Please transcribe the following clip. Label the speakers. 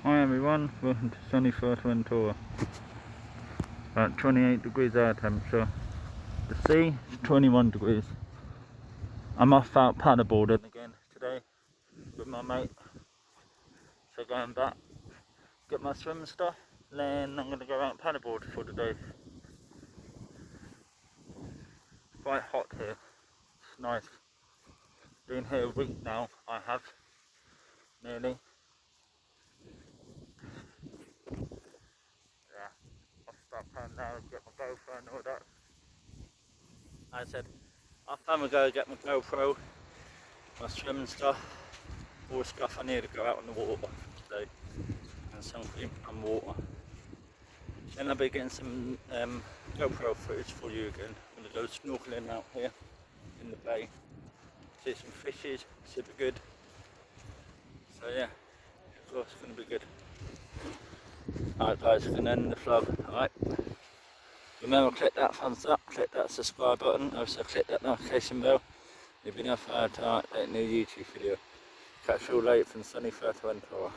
Speaker 1: Hi everyone, welcome to sunny Fuerteventura. About 28 degrees air temperature. The sea is 21 degrees. I'm off out paddleboarding again today with my mate. So going back, get my swim stuff, then I'm going to go out paddleboard for the day. It's quite hot here, it's nice. Been here a week now, I have, nearly. Yeah, I'll stop home now and get my GoPro and all that. I said, I'll have to go get my GoPro, my swimming stuff, all the stuff I need to go out on the water today, and something and water. Then I'll be getting some GoPro footage for you again. I'm going to go snorkeling out here in the bay, see some fishes, super good. So yeah, it's going to be good. Alright guys, we can end the vlog. Alright, remember, click that thumbs up, click that subscribe button, also click that notification bell. You'll be notified to update a new YouTube video. Catch you all later from sunny Fuerteventura.